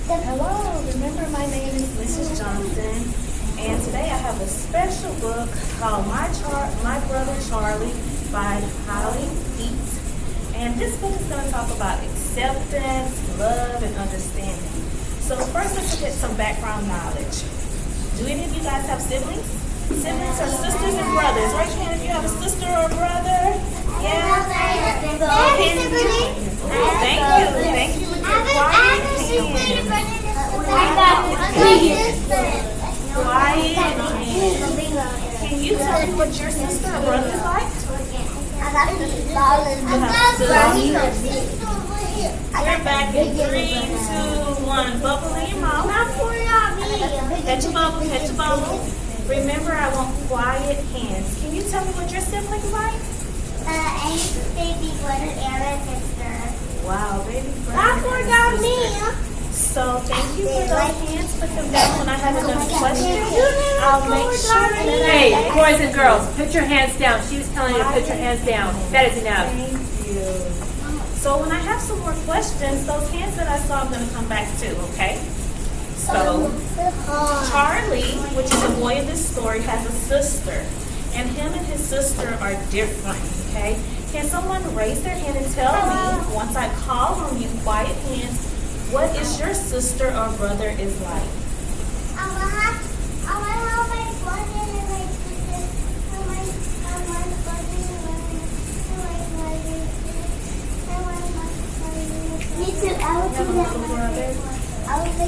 Hello, remember my name is Mrs. Johnson, and today I have a special book called My Brother Charlie by Peete. And this book is going to talk about acceptance, love, and understanding. So first let's get some background knowledge. Do any of you guys have siblings? Siblings are sisters and brothers. Raise your hand if you have a sister or a brother. Yeah? Thank you. Can you tell me what your sister or brother is like? We're back in 3, 2, 1. Bubble in your mouth. Catch a bubble. Remember, I want quiet hands. Can you tell me what your siblings like? Baby brother and sister. Wow, baby brother and sister. So thank you for those hands. Put them down when I have another question. I'll make sure. Hey, boys and girls, put your hands down. She was telling you to put your hands down. That is enough. Thank you. So when I have some more questions, those hands that I saw, I'm going to come back to, okay? So Charlie, which is the boy in this story, has a sister. And him and his sister are different, okay? Can someone raise their hand and tell me, once I call on you, quiet hands, what is your sister or brother is like?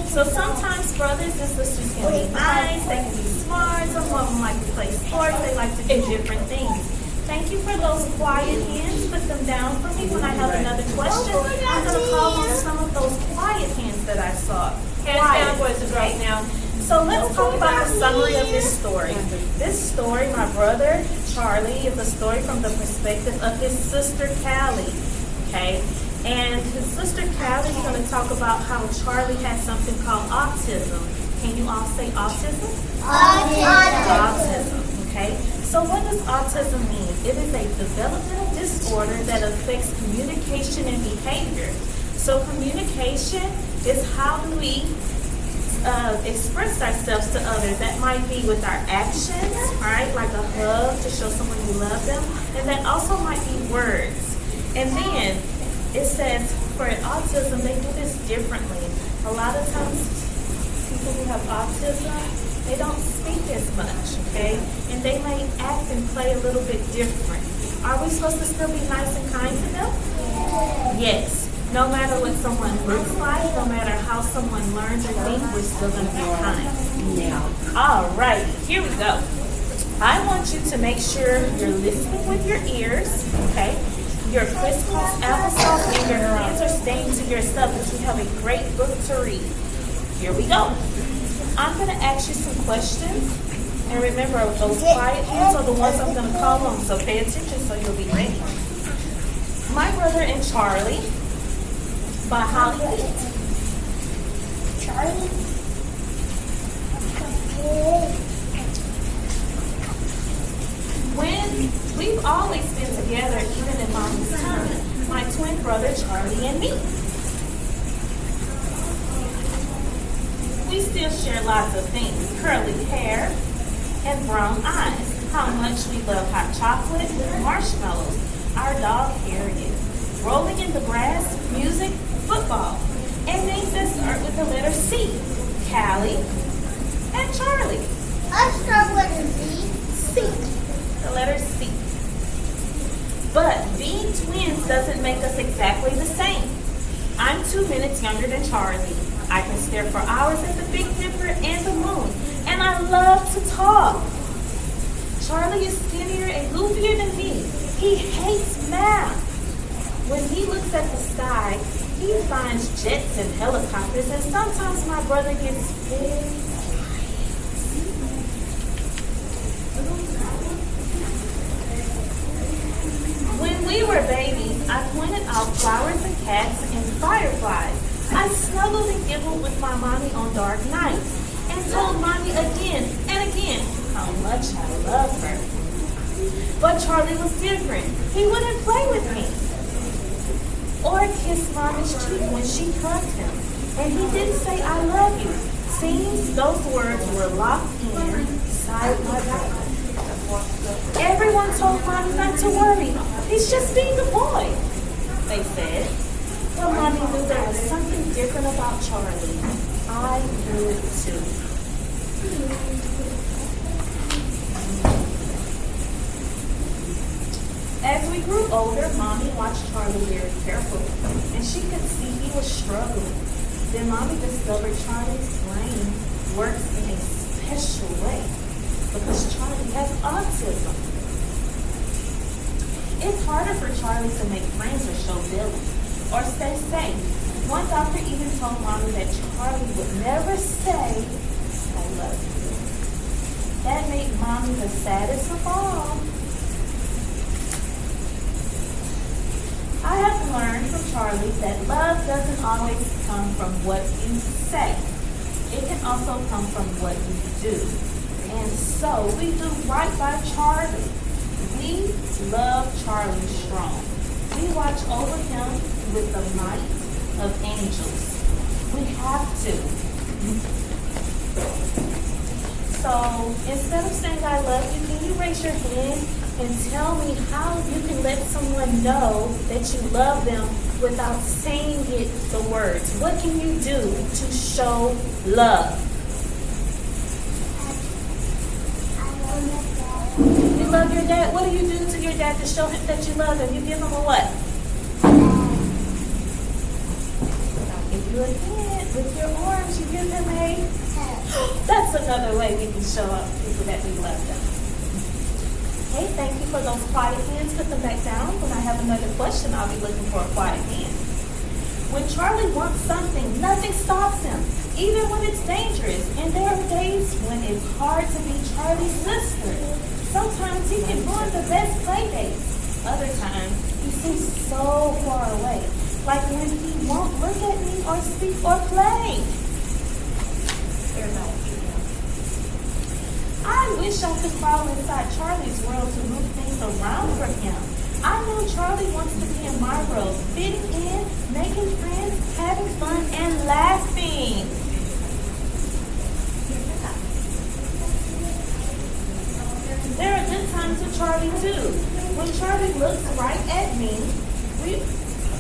So sometimes brothers and sisters can be nice, they can be smart, some of them like to play sports, they like to do different things. Thank you for those quiet hands. Put them down for me when I have another question. I'm going to call on some of those quiet hands that I saw. Hands down, boys and girls, now. So let's talk about the summary of this story. This story, My Brother Charlie, is a story from the perspective of his sister Callie. Okay? And his sister Callie is going to talk about how Charlie has something called autism. Can you all say autism? Autism. Okay? So what does autism mean? It is a developmental disorder that affects communication and behavior. So communication is how do we express ourselves to others. That might be with our actions, right? Like a hug to show someone you love them. And that also might be words. And then it says for autism, they do this differently. A lot of times people who have autism, they don't speak as much, okay? And they may act and play a little bit different. Are we supposed to still be nice and kind to them? Yes. No matter what someone looks like, no matter how someone learns or thinks, we're still going to be kind. Now, all right, here we go. I want you to make sure you're listening with your ears, okay? Your crisscross applesauce and your hands are staying to yourself, but you have a great book to read. Here we go. I'm going to ask you some questions. And remember, those quiet hands are the ones I'm going to call on, so pay attention so you'll be ready. My Brother and Charlie by Peete. Charlie. When we've always been together, even in Mommy's tummy, my twin brother Charlie and me. We still share lots of things: curly hair and brown eyes. How much we love hot chocolate with marshmallows. Our dog Harriet. Rolling in the grass, music, football. And names that start with the letter C. Callie and Charlie. I start with a Z. C. The letter C. But being twins doesn't make us exactly the same. I'm 2 minutes younger than Charlie. I can stare for hours at the Big Dipper and the moon. And I love to talk. Charlie is skinnier and goofier than me. He hates math. When he looks at the sky, he finds jets and helicopters, and sometimes my brother gets very quiet. When we were babies, I pointed out flowers and cats and fireflies. I snuggled and giggled with my mommy on dark nights and told mommy again and again how much I love her. But Charlie was different. He wouldn't play with me or kiss mommy's cheek when she hugged him. And And he didn't say, I love you. Seems those words were locked in inside my brain. Everyone told Mommy not to worry. He's just being a boy, they said. But Mommy knew there was something different about Charlie. I knew it too. As we grew older, Mommy watched Charlie very carefully, and she could see he was struggling. Then Mommy discovered Charlie's brain works in a special way because Charlie has autism. It's harder for Charlie to make friends or show feelings or stay safe. One doctor even told Mommy that Charlie would never say, I love you. That made Mommy the saddest of all. I have learned from Charlie that love doesn't always come from what you say. It can also come from what you do. And so we do right by Charlie. We love Charlie strong. We watch over him with the might of angels. We have to. So instead of saying I love you, can you raise your hand and tell me how you can let someone know that you love them without saying it the words? What can you do to show love? You love your dad? What do you do to your dad to show him that you love him? You give him a what? I'll give you a hand with your arms. You give him a... That's another way we can show people that we love them. Okay, thank you for those quiet hands. Put them back down. When I have another question, I'll be looking for a quiet hand. When Charlie wants something, nothing stops him, even when it's dangerous. And there are days when it's hard to be Charlie's sister. Sometimes he can ruin the best play dates. Other times, he seems so far away, like when he won't look at me or speak or play. I wish I could crawl inside Charlie's world to move things around for him. I know Charlie wants to be in my world, fitting in, making friends, having fun, and laughing. There are good times with Charlie too. When Charlie looks right at me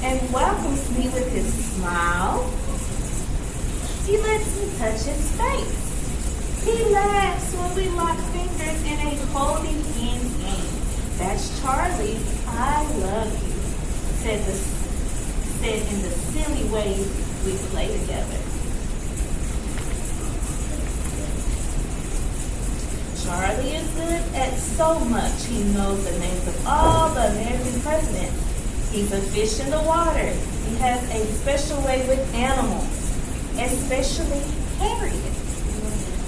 and welcomes me with his smile, he lets me touch his face. He laughs when we lock fingers in a holding hands game. That's Charlie. I love you, said in the silly way we play together. Charlie is good at so much. He knows the names of all the American presidents. He's a fish in the water. He has a special way with animals, especially Harriet.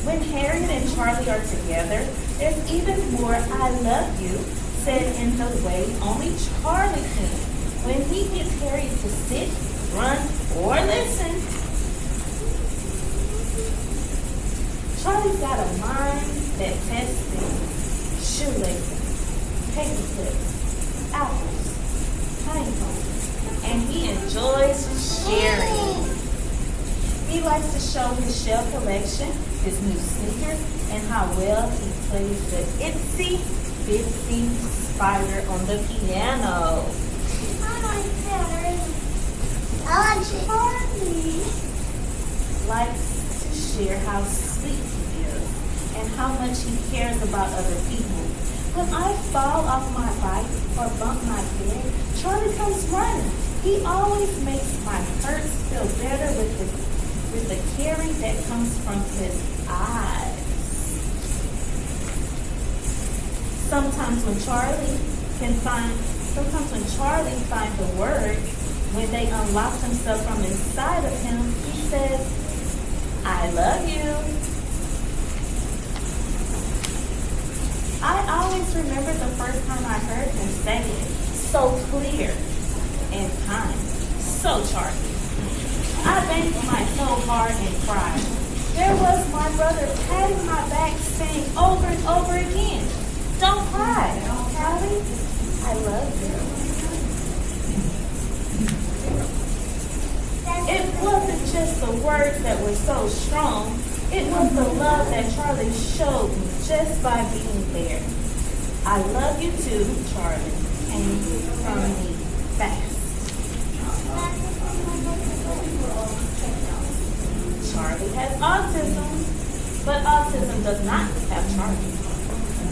When Harriet and Charlie are together, there's even more I love you said in the way only Charlie can. When he gets Harriet to sit, run, or listen, Charlie's got a mind that tests things. Shoelaces, paper clips, apples, tiny homes, and he enjoys sharing. He likes to show his shell collection, his new sneakers, and how well he plays the itsy bitsy spider on the piano. Charlie likes to share how sweet he is and how much he cares about other people. When I fall off my bike or bump my head, Charlie comes running. He always makes my hurts feel better with the caring that comes from his eyes. Sometimes when Charlie finds a word, when they unlock themselves from inside of him, he says, I love you. I always remember the first time I heard him say it. So clear and kind. So Charlie. I banged my head hard and cried. There was my brother patting my back saying over and over again, don't cry, Charlie. I love you. It wasn't just the words that were so strong. It was the love that Charlie showed me just by being there. I love you too, Charlie, came from me fast. Charlie has autism, but autism does not have Charlie.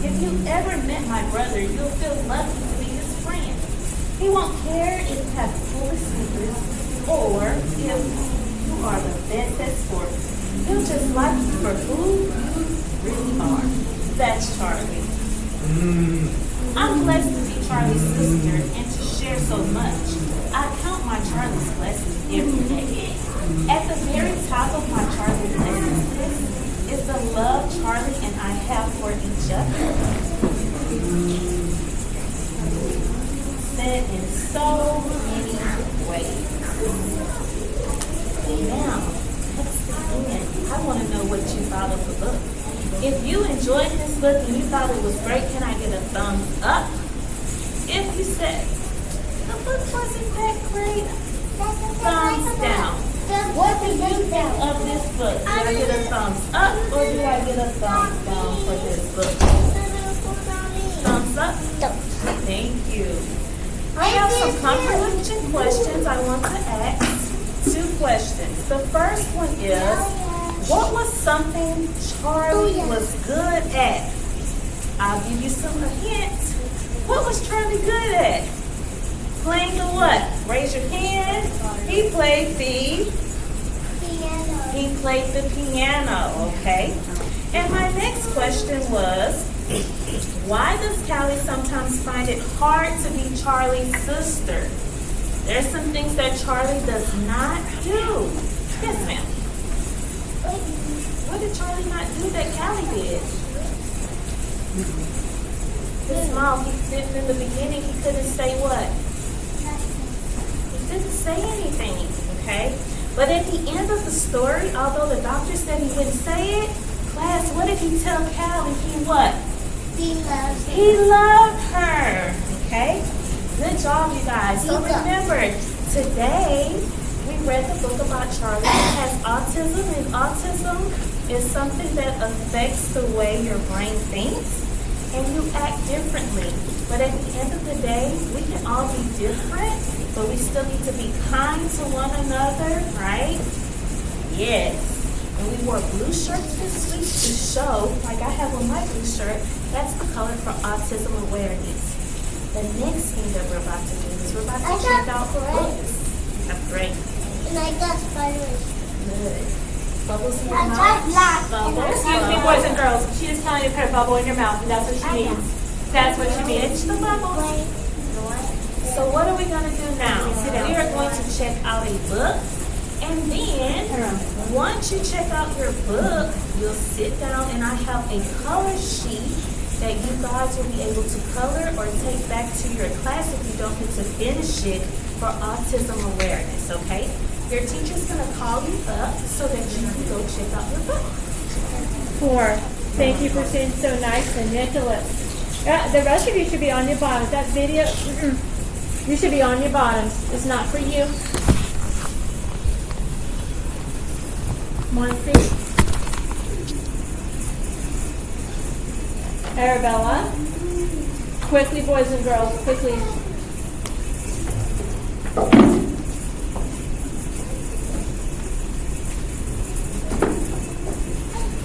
If you ever met my brother, you'll feel lucky to be his friend. He won't care if you have full sneakers or if you are the best at sports. He'll just like you for who you really are. That's Charlie. I'm blessed to be Charlie's sister and to share so much. I count my Charlie's blessings every day. At the very top of my Charlie blessings list is the love Charlie and I have for each other. Said in so many ways. Now, let's begin. I want to know what you thought of the book. If you enjoyed this book and you thought it was great, can I get a thumbs up? If you said the book wasn't that great, thumbs down. What do you think of this book? Do I get a thumbs up or do I get a thumbs down for this book? Thumbs up? Thank you. I have some comprehension questions I want to ask. 2 questions. The first one is, what was something Charlie was good at? I'll give you some hints. What was Charlie good at? Playing the what? Raise your hand. He played the Piano. He played the piano, okay? And my next question was, why does Callie sometimes find it hard to be Charlie's sister? There's some things that Charlie does not do. Yes, ma'am. What did Charlie not do that Callie did? His mom, he didn't in the beginning, he couldn't say what? He didn't say anything, okay? But at the end of the story, although the doctor said he wouldn't say it, class, what did he tell Callie? He what? He loved her, okay? Good job, you guys. So remember, today we read the book about Charlie that has autism, and autism is something that affects the way your brain thinks, and you act differently. But at the end of the day, we can all be different, but we still need to be kind to one another, right? Yes. And we wore blue shirts this week to show, like I have on my blue shirt, that's the color for autism awareness. The next thing that we're about to do is we're about to check out books. That's great. And I got spiders. Good. Bubbles in your I mouth. got black. Bubbles. Excuse me, boys and girls. She is telling you to put a bubble in your mouth, and that's what she means. That's what she means. Pinch the bubbles. So what are we going to do now? We are going to check out a book. And then, once you check out your book, you'll sit down and I have a color sheet that you guys will be able to color or take back to your class if you don't get to finish it for autism awareness, okay? Your teacher's going to call you up so that you can go check out your book. 4. Thank you for saying so nice and Nicholas. The rest of you should be on your bottoms. That video, you should be on your bottoms. It's not for you. Monty. Arabella. Quickly, boys and girls, quickly.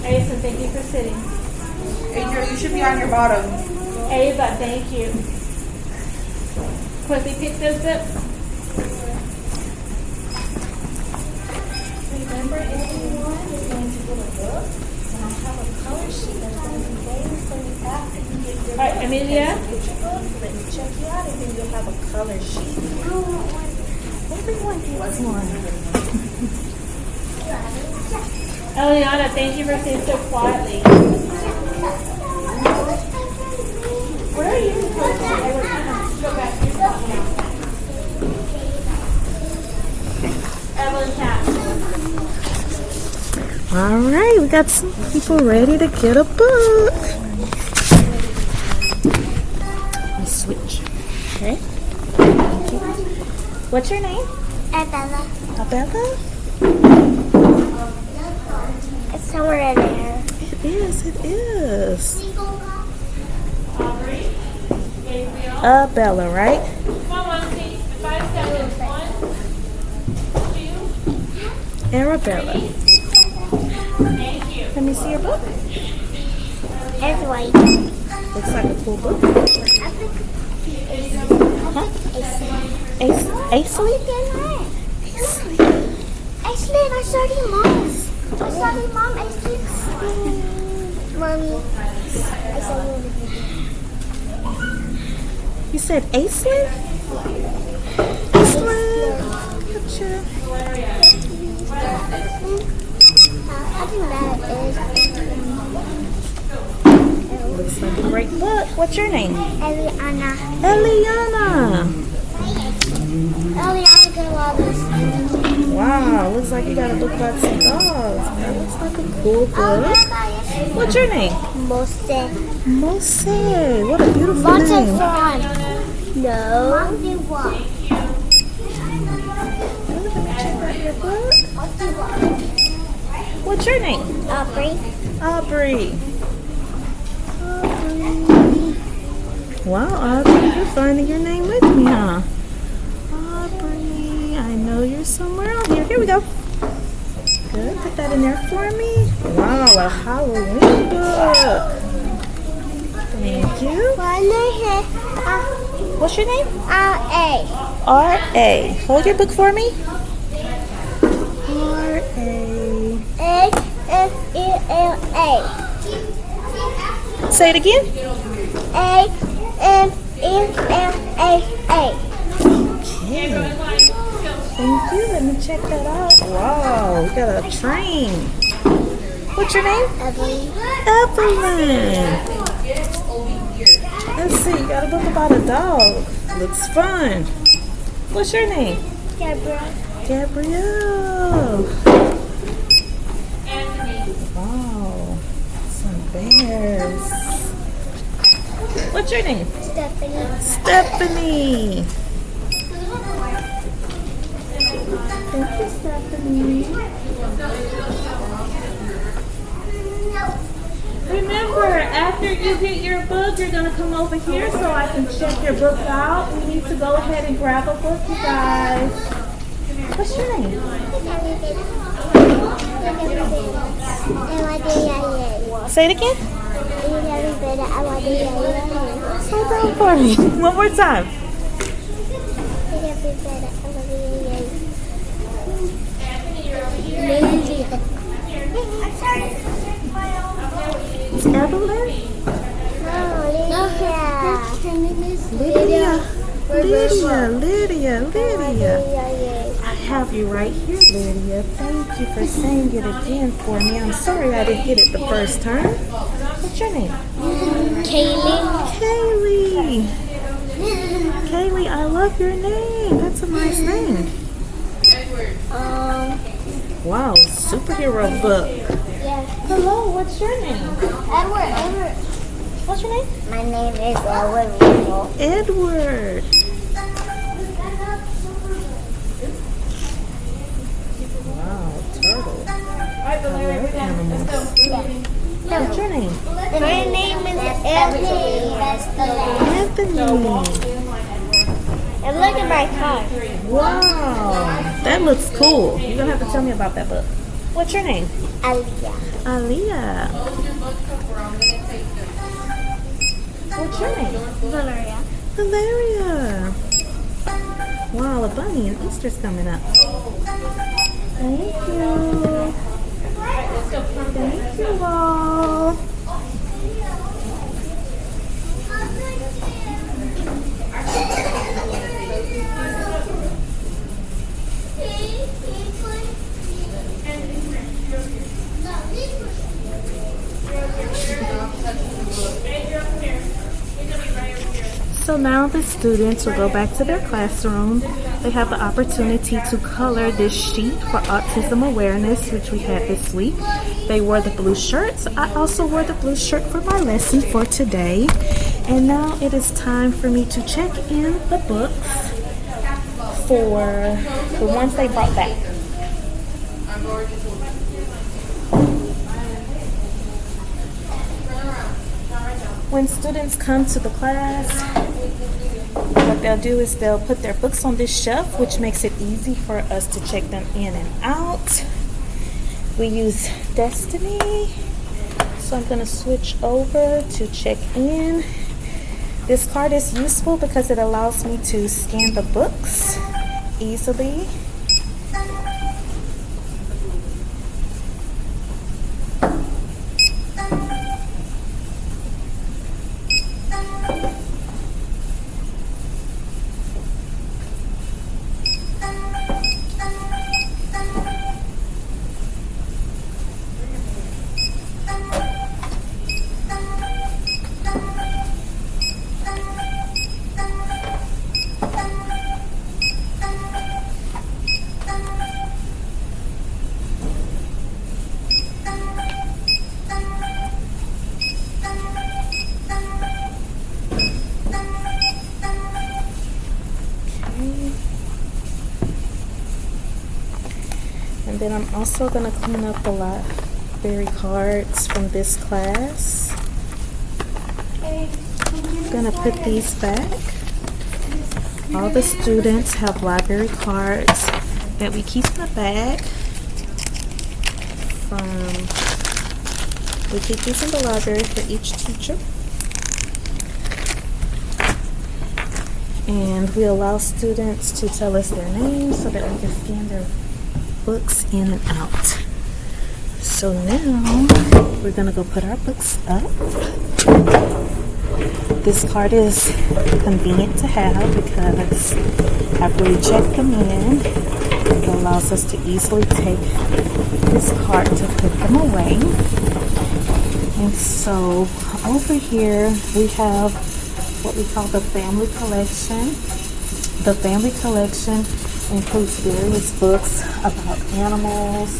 Asen, thank you for sitting. Adrian, you should be on your bottom. Ava, thank you. Quickly pick those zips. Remember, everyone is going to get a book, and I have a color sheet that's going to be waiting for you after you get your book. All right, Amelia. Get your book, let me check you out, and then you'll have a color sheet. Everyone gets one. Eliana, thank you for sitting so quietly. Where are you? Go back to your spot now. Evelyn Cat. All right, we got some people ready to get a book. Let's switch. Okay. What's your name? Arabella. Abella? It's somewhere in there. It is, it is. Aubrey, Gabriel. Abella, right? Come on, Muncie. 5 seconds. 1, 2, Arabella. thank you. Let me see your book. It's white. Looks like a cool book. Huh? Ace, Aisley? Aisley. Actually, I study mom. I study mom. I study mommy. I study You said Aisley? Aisley. Gotcha. I think that is Looks like a great book. What's your name? Eliana. Eliana. Eliana can love this. Wow, looks like you got a book about some dogs. That looks like a cool book. What's your name? Mose. Mose. What a beautiful What's it name. from? No. Check out your book. What's your name? Aubrey. Aubrey. Wow, Aubrey, you're finding your name with me, huh? Aubrey, I know you're somewhere on here. Here we go. Good, put that in there for me. Wow, a Halloween book. Thank you. What's your name? A. R.A. Hold your book for me. R.A. A. Say it again. A. Okay. Thank you. Let me check that out. Wow, we got a train. What's your name? Evelyn. Evelyn. Let's see. You got a book about a dog. Looks fun. What's your name? Gabriel. Gabrielle. Wow. Some bears. What's your name? Stephanie. Stephanie. Thank you, Stephanie. Remember, after you get your book, you're going to come over here so I can check your book out. We need to go ahead and grab a book, you guys. What's your name? Say it again. Hold on for me. One more time. It's Evelyn? Lydia. I have you right here, Lydia. Thank you for saying it again for me. I'm sorry I didn't get it the first time. What's your name? Kaylee. Kaylee, I love your name. That's a nice name. Wow, superhero book. Hello, what's your name? Edward. What's your name? My name is Edward. Edward. Wow, turtle. I love animals. What's your name? My name is Anthony. Anthony. And look at my car. Wow, that looks cool. You're going to have to tell me about that book. What's your name? Aliyah. Aliyah. What's your name? Valeria. Valeria. Wow, a bunny and Easter's coming up. Thank you. Thank you all. So now the students will go back to their classroom. They have the opportunity to color this sheet for autism awareness, which we had this week. They wore the blue shirts. I also wore the blue shirt for my lesson for today. And now it is time for me to check in the books for the ones they brought back. When students come to the class, what they'll do is they'll put their books on this shelf, which makes it easy for us to check them in and out. We use Destiny, so I'm going to switch over to check in. This card is useful because it allows me to scan the books easily. And then I'm also going to clean up the library cards from this class. I'm going to put these back. All the students have library cards that we keep in the bag. We keep these in the library for each teacher. And we allow students to tell us their names so that we can scan their books in and out. So now we're gonna go put our books up. This card is convenient to have because after we check them in, it allows us to easily take this card to put them away. And so over here we have what we call the family collection. The family collection includes various books about animals,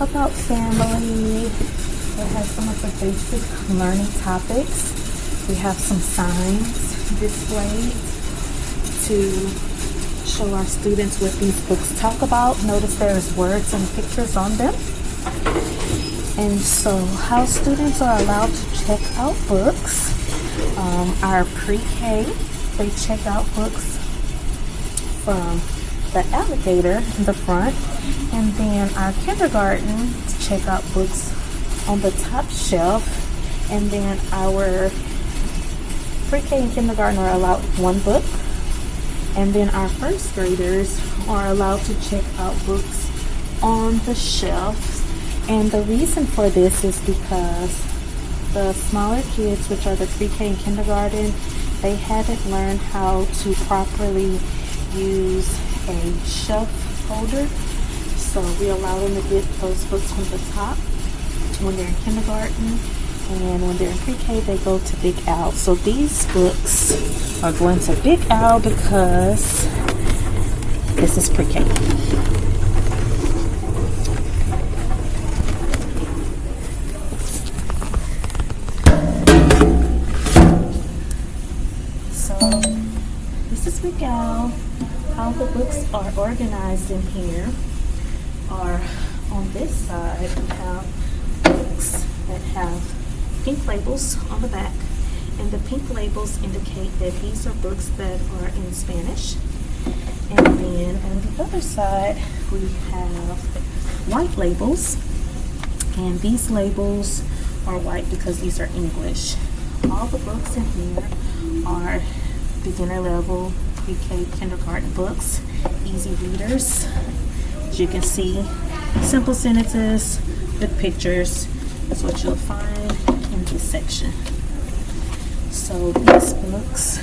about family. It has some of the basic learning topics. We have some signs displayed to show our students what these books talk about. Notice there's words and pictures on them. And so how students are allowed to check out books. Our pre-K, they check out books from the alligator in the front, and then our kindergarten check out books on the top shelf, and then our pre-K and kindergarten are allowed one book, and then our first graders are allowed to check out books on the shelves. And the reason for this is because the smaller kids, which are the pre-K and kindergarten, they haven't learned how to properly use a shelf holder. So we allow them to get those books from the top when they're in kindergarten, and when they're in pre-K they go to Big Al. So these books are going to Big Al because this is pre-K. How the books are organized in here are on this side we have books that have pink labels on the back, and the pink labels indicate that these are books that are in Spanish. And then on the other side we have white labels, and these labels are white because these are English. All the books in here are beginner level pre-K kindergarten books, easy readers. As you can see, simple sentences with pictures is what you'll find in this section. So these books,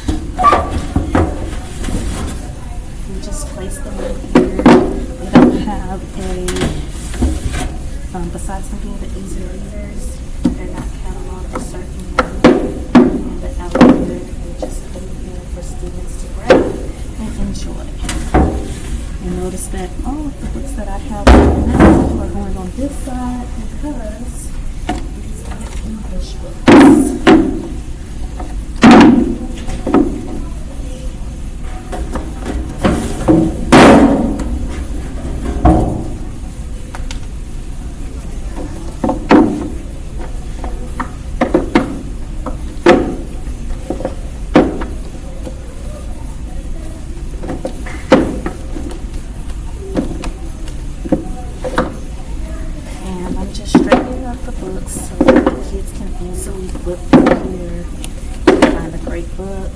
we just place them in here. They don't have besides them being the easy readers, they're not cataloged a certain way in the alphabet. They just put them here for students to grab and enjoy. And notice that all of the books that I have right now are going on this side because these are English books. I'm just straightening up the books so that the kids can easily flip through here and find a great book.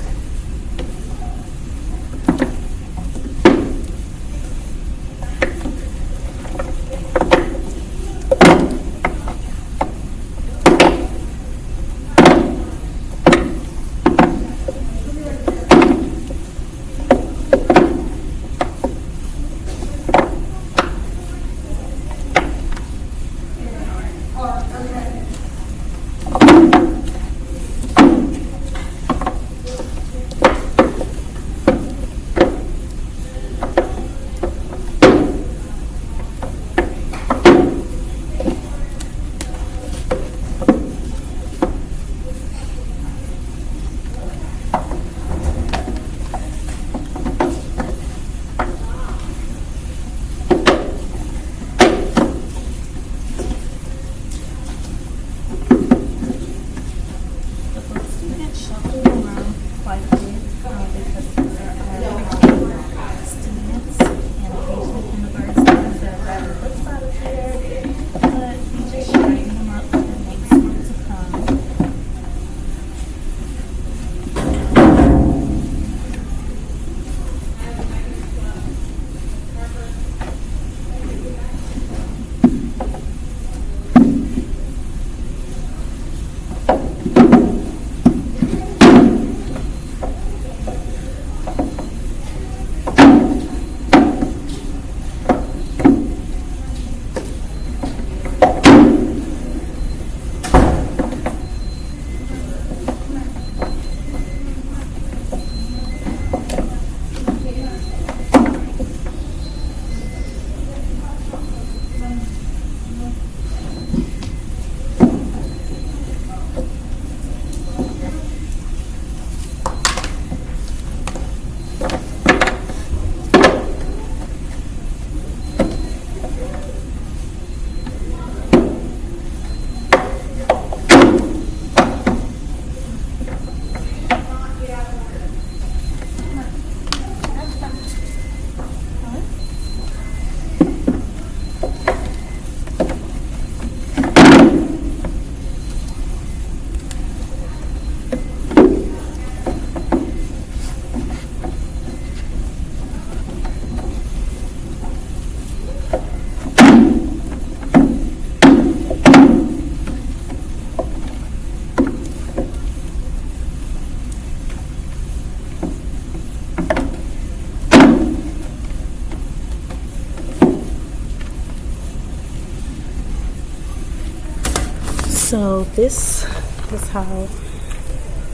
So this is how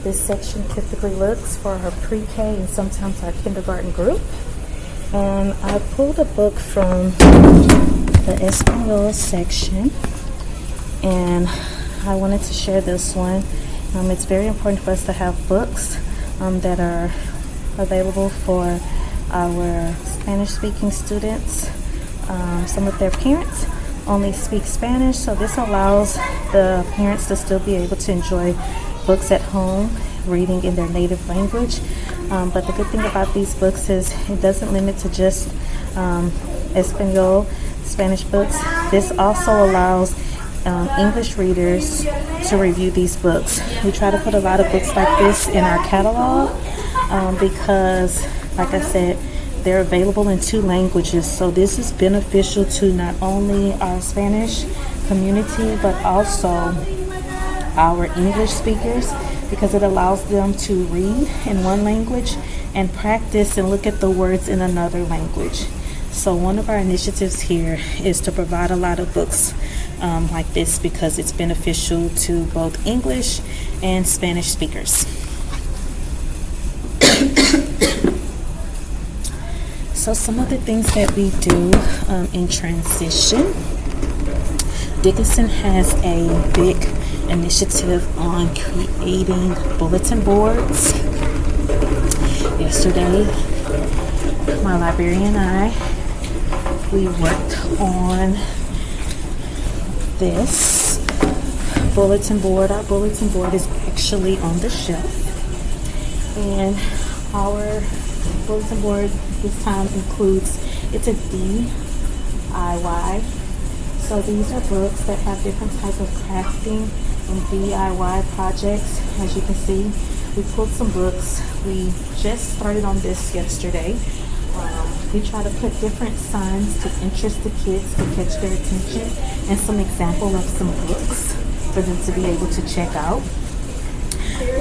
this section typically looks for our pre-K and sometimes our kindergarten group. And I pulled a book from the Espanol section, and I wanted to share this one. It's very important for us to have books that are available for our Spanish-speaking students. Some of their parents only speak Spanish, so this allows the parents to still be able to enjoy books at home, reading in their native language. But the good thing about these books is it doesn't limit to just Espanol, Spanish books. This also allows English readers to review these books. We try to put a lot of books like this in our catalog because, like I said, they're available in 2 languages. So this is beneficial to not only our Spanish community, but also our English speakers, because it allows them to read in one language and practice and look at the words in another language. So one of our initiatives here is to provide a lot of books like this because it's beneficial to both English and Spanish speakers. So some of the things that we do in transition, Dickinson has a big initiative on creating bulletin boards. Yesterday, my librarian and I, we worked on this bulletin board. Our bulletin board is actually on the shelf, and our bulletin board this time includes, it's a DIY, So these are books that have different types of crafting and DIY projects. As you can see, we pulled some books. We just started on this yesterday. We try to put different signs to interest the kids, to catch their attention, and some example of some books for them to be able to check out.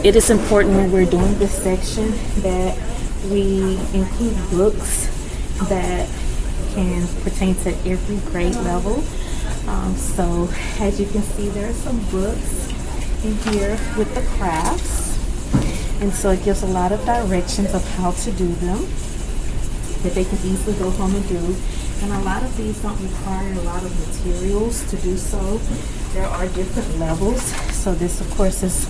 It is important when we're doing this section that we include books that can pertain to every grade level. So as you can see, there are some books in here with the crafts, and so it gives a lot of directions of how to do them that they can easily go home and do. And a lot of these don't require a lot of materials to do so. There are different levels. So this, of course, is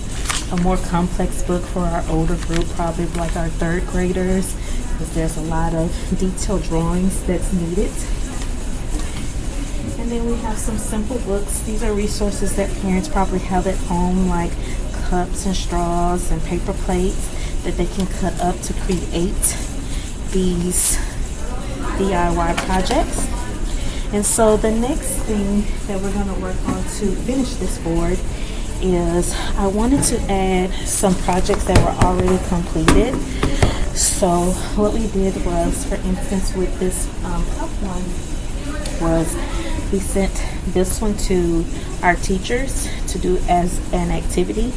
a more complex book for our older group, probably like our third graders, because there's a lot of detailed drawings that's needed. And then we have some simple books. These are resources that parents probably have at home, like cups and straws and paper plates that they can cut up to create these DIY projects. And so the next thing that we're going to work on to finish this board is I wanted to add some projects that were already completed. So what we did was, for instance, with this cup one, was we sent this one to our teachers to do as an activity,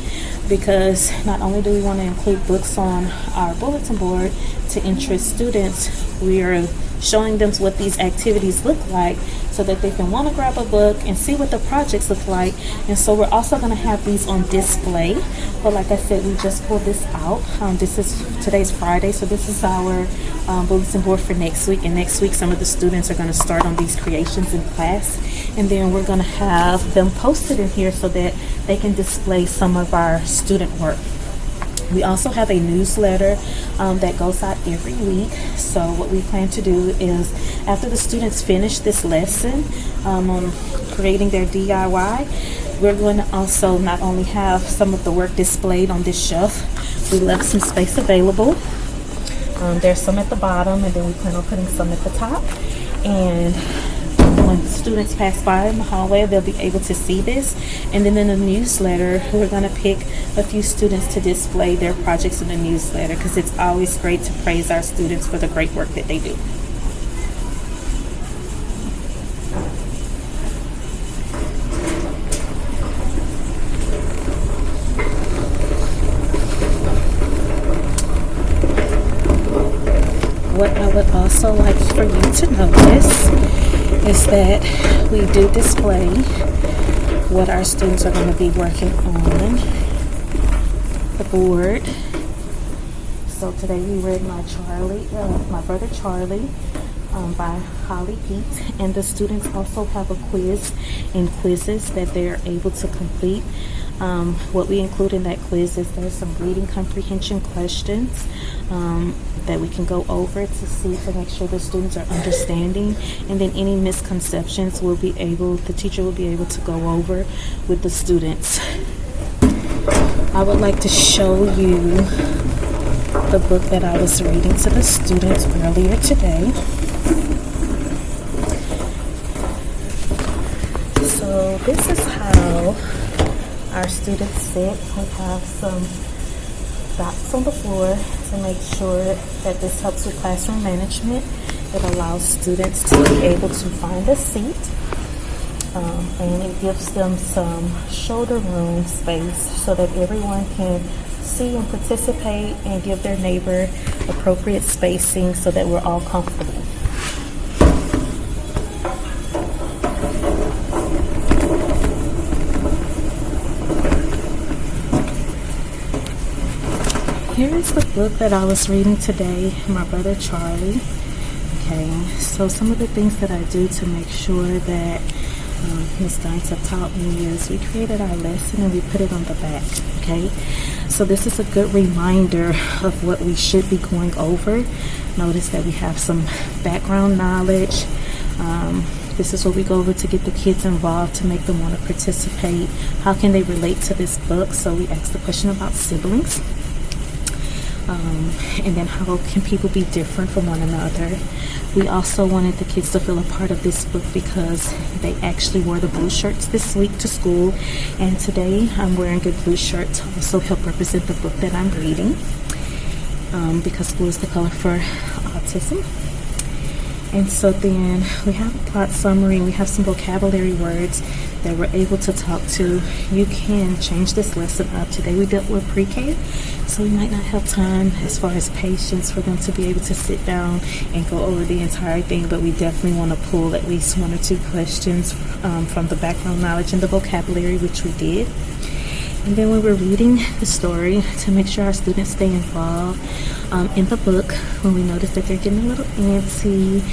because not only do we want to include books on our bulletin board to interest students, we are showing them what these activities look like so that they can want to grab a book and see what the projects look like. And so we're also going to have these on display. But like I said, we just pulled this out. Today's Friday, so this is our bulletin board for next week. And next week, some of the students are going to start on these creations in class. And then we're going to have them posted in here so that they can display some of our student work. We also have a newsletter that goes out every week. So what we plan to do is, after the students finish this lesson on creating their DIY, we're going to also not only have some of the work displayed on this shelf, we left some space available. There's some at the bottom, and then we plan on putting some at the top. And when students pass by in the hallway, they'll be able to see this. And then in the newsletter, we're going to pick a few students to display their projects in the newsletter, because it's always great to praise our students for the great work that they do. What I would also like for you to notice is that we do display what our students are going to be working on the board. So today we read My Brother Charlie by Holly Peete, and the students also have a quiz and quizzes that they're able to complete. What we include in that quiz is there's some reading comprehension questions that we can go over to make sure the students are understanding, and then any misconceptions the teacher will be able to go over with the students. I would like to show you the book that I was reading to the students earlier today. So this is how our students sit. We have some dots on the floor to make sure that this helps with classroom management. It allows students to be able to find a seat, and it gives them some shoulder room space so that everyone can see and participate and give their neighbor appropriate spacing so that we're all comfortable. Here is the book that I was reading today, My Brother Charlie. Okay, so some of the things that I do to make sure that Ms. Dinta taught me is we created our lesson and we put it on the back. Okay, so this is a good reminder of what we should be going over. Notice that we have some background knowledge. This is what we go over to get the kids involved, to make them want to participate. How can they relate to this book? So we ask the question about siblings. and then how can people be different from one another. We also wanted the kids to feel a part of this book because they actually wore the blue shirts this week to school, and today I'm wearing a blue shirt to also help represent the book that I'm reading, because blue is the color for autism. And so then we have a plot summary, and we have some vocabulary words that we're able to talk to. You can change this lesson up. Today we dealt with pre-K, so we might not have time as far as patience for them to be able to sit down and go over the entire thing, but we definitely want to pull at least 1 or 2 questions from the background knowledge and the vocabulary, which we did. And then we were reading the story to make sure our students stay involved in the book. When we notice that they're getting a little antsy,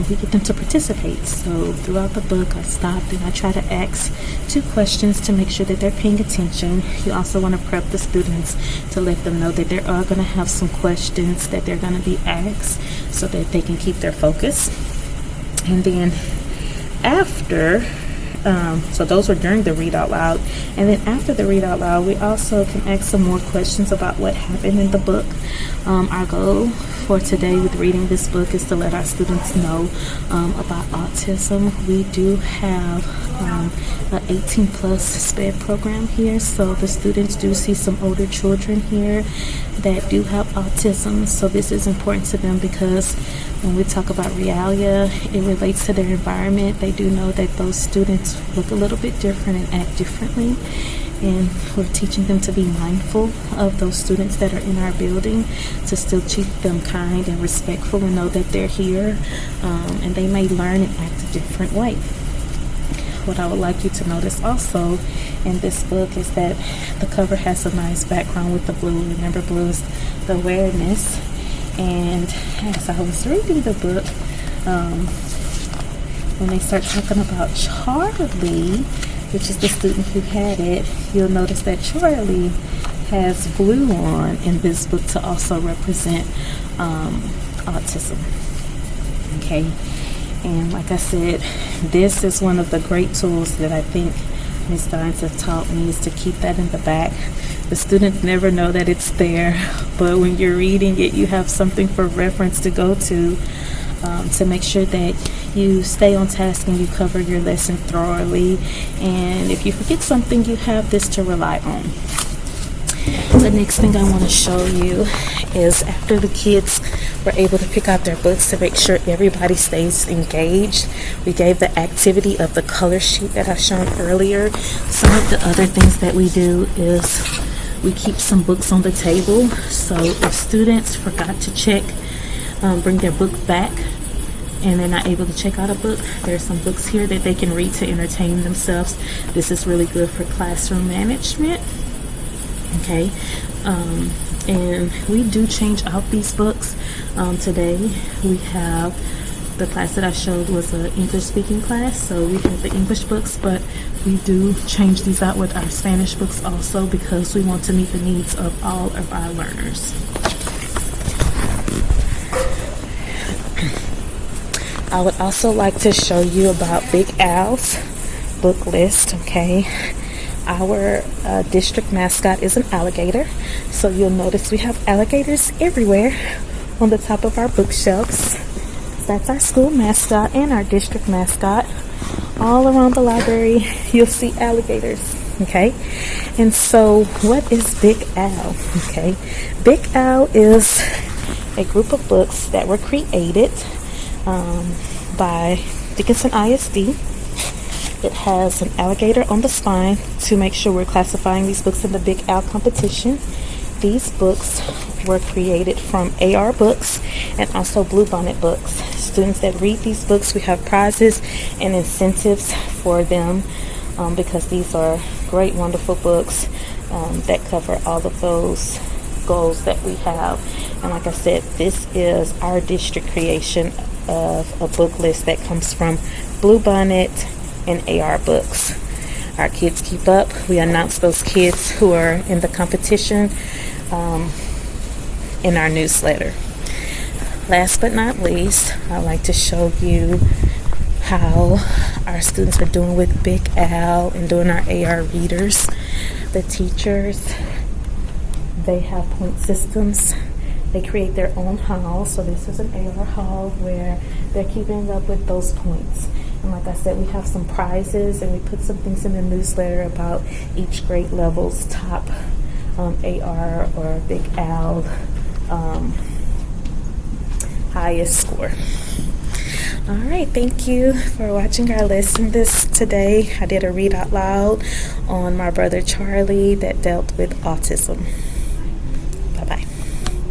we get them to participate. So throughout the book, I stopped and I try to ask 2 questions to make sure that they're paying attention. You also want to prep the students to let them know that they are going to have some questions that they're going to be asked so that they can keep their focus. And then after, so those were during the read out loud, and then after the read out loud we also can ask some more questions about what happened in the book. Our goal for today with reading this book is to let our students know about autism. We do have an 18 plus SPED program here, so the students do see some older children here that do have autism, so this is important to them because when we talk about realia, it relates to their environment. They do know that those students look a little bit different and act differently, and we're teaching them to be mindful of those students that are in our building, to still treat them kind and respectful and know that they're here, and they may learn and act a different way. What I would like you to notice also in this book is that the cover has a nice background with the blue. Remember, blue is the awareness. And as I was reading the book, when they start talking about Charlie, which is the student who had it, you'll notice that Charlie has blue on in this book to also represent autism. Okay, and like I said, this is one of the great tools that I think Ms. Dines has taught me, is to keep that in the back. The students never know that it's there, but when you're reading it, you have something for reference to go to make sure that you stay on task and you cover your lesson thoroughly. And if you forget something, you have this to rely on. The next thing I want to show you is after the kids were able to pick out their books to make sure everybody stays engaged, we gave the activity of the color sheet that I showed earlier. Some of the other things that we do is we keep some books on the table, so if students forgot to check, bring their book back, and they're not able to check out a book, there's some books here that they can read to entertain themselves. This is really good for classroom management. Okay, and we do change out these books. Today we have the class that I showed was an English speaking class, so we have the English books, but we do change these out with our Spanish books also because we want to meet the needs of all of our learners. I would also like to show you about Big Al's book list. Okay, our district mascot is an alligator, so you'll notice we have alligators everywhere on the top of our bookshelves. That's our school mascot and our district mascot. All around the library, you'll see alligators. Okay, and so what is Big Al? Okay, Big Al is a group of books that were created by Dickinson ISD. It has an alligator on the spine to make sure we're classifying these books in the Big Al competition. These books were created from AR books and also Bluebonnet books. Students that read these books, we have prizes and incentives for them because these are great, wonderful books that cover all of those goals that we have. And like I said, this is our district creation of a book list that comes from Bluebonnet and AR books. Our kids keep up. We announce those kids who are in the competition in our newsletter. Last but not least, I'd like to show you how our students are doing with Big Al and doing our AR readers. The teachers They have point systems. They create their own hall. So this is an AR hall where they're keeping up with those points. And like I said, we have some prizes, and we put some things in the newsletter about each grade level's top AR or Big Al highest score. All right, thank you for watching our lesson today. I did a read out loud on my brother Charlie that dealt with autism.